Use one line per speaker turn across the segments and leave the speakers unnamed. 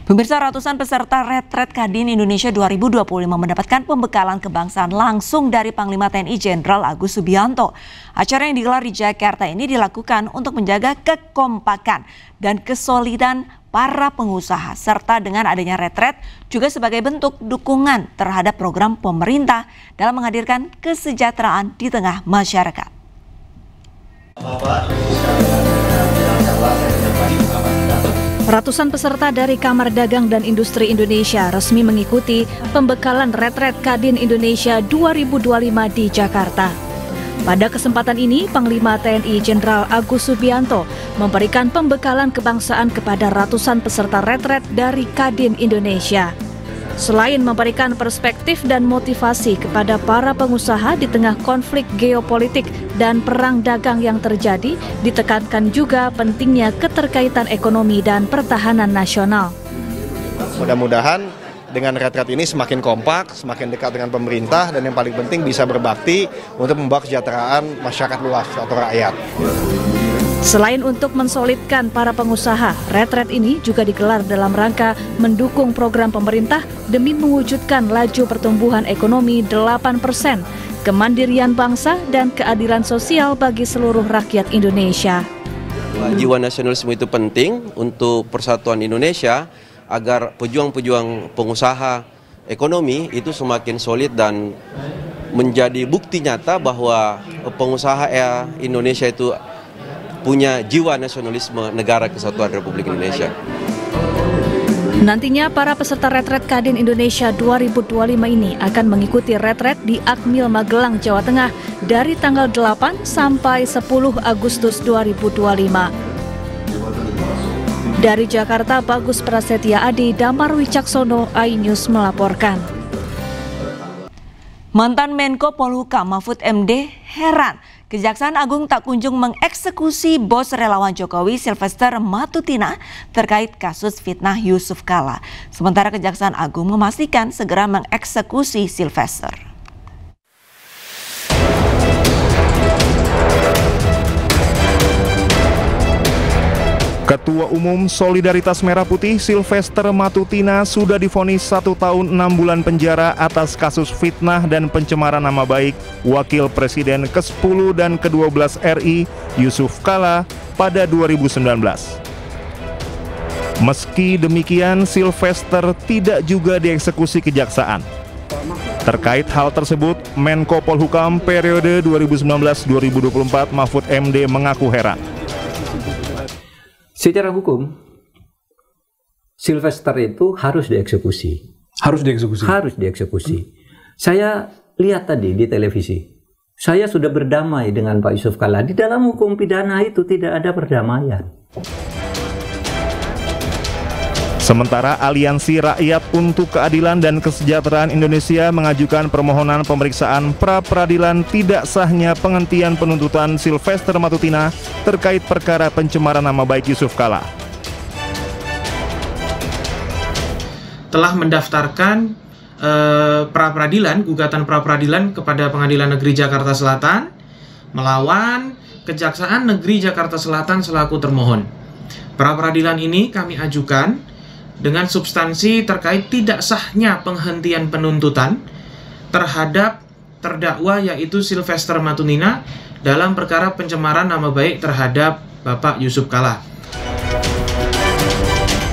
Pemirsa, ratusan peserta retret Kadin Indonesia 2025 mendapatkan pembekalan kebangsaan langsung dari Panglima TNI Jenderal Agus Subianto. Acara yang digelar di Jakarta ini dilakukan untuk menjaga kekompakan dan kesolidan para pengusaha, serta dengan adanya retret juga sebagai bentuk dukungan terhadap program pemerintah dalam menghadirkan kesejahteraan di tengah masyarakat.
Ratusan peserta dari Kamar Dagang dan Industri Indonesia resmi mengikuti pembekalan retret Kadin Indonesia 2025 di Jakarta. Pada kesempatan ini, Panglima TNI Jenderal Agus Subianto memberikan pembekalan kebangsaan kepada ratusan peserta retret dari Kadin Indonesia. Selain memberikan perspektif dan motivasi kepada para pengusaha di tengah konflik geopolitik dan perang dagang yang terjadi, ditekankan juga pentingnya keterkaitan ekonomi dan pertahanan nasional.
Mudah-mudahan dengan retret ini semakin kompak, semakin dekat dengan pemerintah, dan yang paling penting bisa berbakti untuk membawa kesejahteraan masyarakat luas atau rakyat.
Selain untuk mensolidkan para pengusaha, retret ini juga digelar dalam rangka mendukung program pemerintah demi mewujudkan laju pertumbuhan ekonomi 8%, kemandirian bangsa, dan keadilan sosial bagi seluruh rakyat Indonesia.
Jiwa nasionalisme itu penting untuk persatuan Indonesia agar pejuang-pejuang pengusaha ekonomi itu semakin solid dan menjadi bukti nyata bahwa pengusaha Indonesia itu punya jiwa nasionalisme negara kesatuan Republik Indonesia.
Nantinya para peserta retret Kadin Indonesia 2025 ini akan mengikuti retret di Akmil Magelang, Jawa Tengah dari tanggal 8 sampai 10 Agustus 2025. Dari Jakarta, Bagus Prasetya Adi, Damar Wicaksono, iNews melaporkan.
Mantan Menko Polhukam Mahfud MD heran Kejaksaan Agung tak kunjung mengeksekusi bos relawan Jokowi Sylvester Matutina terkait kasus fitnah Yusuf Kala. Sementara Kejaksaan Agung memastikan segera mengeksekusi Sylvester.
Ketua Umum Solidaritas Merah Putih Sylvester Matutina sudah divonis 1 tahun 6 bulan penjara atas kasus fitnah dan pencemaran nama baik Wakil Presiden ke-10 dan ke-12 RI Yusuf Kala pada 2019. Meski demikian, Sylvester tidak juga dieksekusi kejaksaan. Terkait hal tersebut, Menko Polhukam periode 2019-2024 Mahfud MD mengaku heran.
Secara hukum, Sylvester itu harus dieksekusi.
Harus dieksekusi? Harus
dieksekusi. Saya lihat tadi di televisi, saya sudah berdamai dengan Pak Yusuf Kala. Di dalam hukum pidana itu tidak ada perdamaian.
Sementara Aliansi Rakyat untuk Keadilan dan Kesejahteraan Indonesia mengajukan permohonan pemeriksaan pra-peradilan tidak sahnya penghentian penuntutan Sylvester Matutina terkait perkara pencemaran nama baik Yusuf Kala.
Telah mendaftarkan gugatan pra-peradilan kepada Pengadilan Negeri Jakarta Selatan melawan Kejaksaan Negeri Jakarta Selatan selaku termohon. Pra-peradilan ini kami ajukan dengan substansi terkait tidak sahnya penghentian penuntutan terhadap terdakwa yaitu Sylvester Matutina dalam perkara pencemaran nama baik terhadap Bapak Yusuf Kala.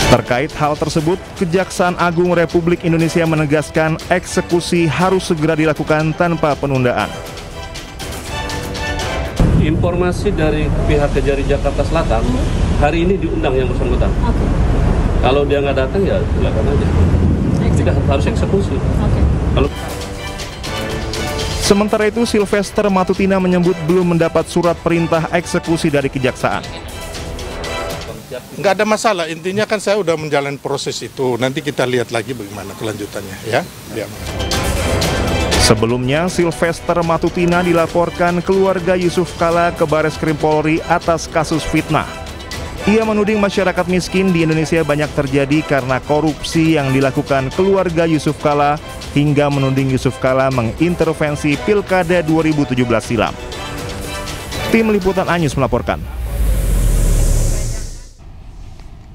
Terkait hal tersebut, Kejaksaan Agung Republik Indonesia menegaskan eksekusi harus segera dilakukan tanpa penundaan.
Informasi dari pihak Kejari Jakarta Selatan, hari ini diundang yang bersangkutan. Kalau dia nggak datang ya silakan aja. Tidak harus eksekusi.
Sementara itu, Sylvester Matutina menyebut belum mendapat surat perintah eksekusi dari kejaksaan.
Nggak ada masalah, intinya kan saya udah menjalani proses itu. Nanti kita lihat lagi bagaimana kelanjutannya, ya.
Sebelumnya, Sylvester Matutina dilaporkan keluarga Yusuf Kala ke Bareskrim Polri atas kasus fitnah. Ia menuding masyarakat miskin di Indonesia banyak terjadi karena korupsi yang dilakukan keluarga Yusuf Kala hingga menuding Yusuf Kala mengintervensi Pilkada 2017 silam. Tim Liputan iNews melaporkan.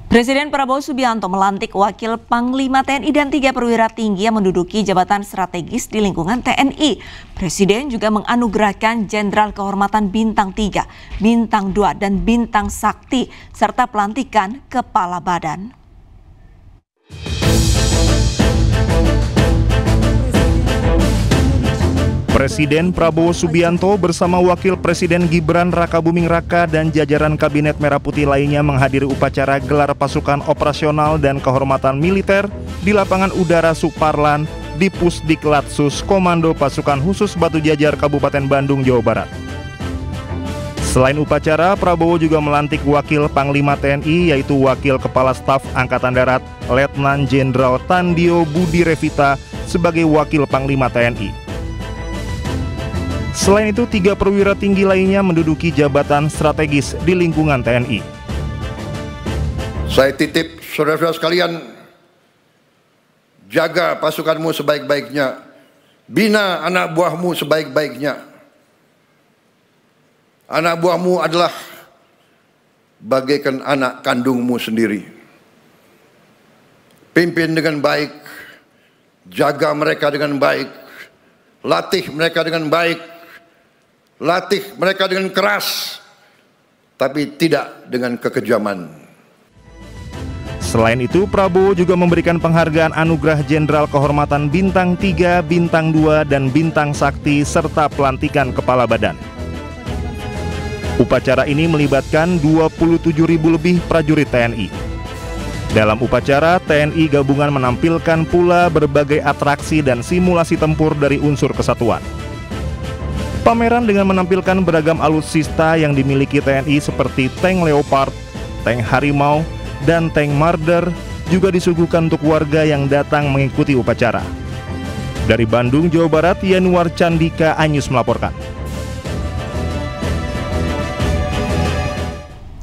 Presiden Prabowo Subianto melantik Wakil Panglima TNI dan 3 perwira tinggi yang menduduki jabatan strategis di lingkungan TNI. Presiden juga menganugerahkan Jenderal Kehormatan Bintang 3, Bintang 2, dan Bintang Sakti, serta pelantikan Kepala Badan.
Presiden Prabowo Subianto bersama Wakil Presiden Gibran Rakabuming Raka dan jajaran Kabinet Merah Putih lainnya menghadiri upacara gelar pasukan operasional dan kehormatan militer di lapangan udara Suparlan di Pusdiklatsus Komando Pasukan Khusus Batu Jajar Kabupaten Bandung, Jawa Barat. Selain upacara, Prabowo juga melantik Wakil Panglima TNI yaitu Wakil Kepala Staf Angkatan Darat Letnan Jenderal Tandio Budi Revita sebagai Wakil Panglima TNI. Selain itu, 3 perwira tinggi lainnya menduduki jabatan strategis di lingkungan TNI.
Saya titip saudara-saudara sekalian, jaga pasukanmu sebaik-baiknya, bina anak buahmu sebaik-baiknya. Anak buahmu adalah bagaikan anak kandungmu sendiri. Pimpin dengan baik, jaga mereka dengan baik, latih mereka dengan baik, latih mereka dengan keras, tapi tidak dengan kekejaman.
Selain itu, Prabowo juga memberikan penghargaan anugerah Jenderal Kehormatan Bintang 3, Bintang 2, dan Bintang Sakti, serta pelantikan Kepala Badan. Upacara ini melibatkan 27.000 lebih prajurit TNI. Dalam upacara, TNI gabungan menampilkan pula berbagai atraksi dan simulasi tempur dari unsur kesatuan. Pameran dengan menampilkan beragam alutsista yang dimiliki TNI seperti tank Leopard, tank Harimau, dan tank Marder juga disuguhkan untuk warga yang datang mengikuti upacara. Dari Bandung, Jawa Barat, Yanuar Candika Anyus melaporkan.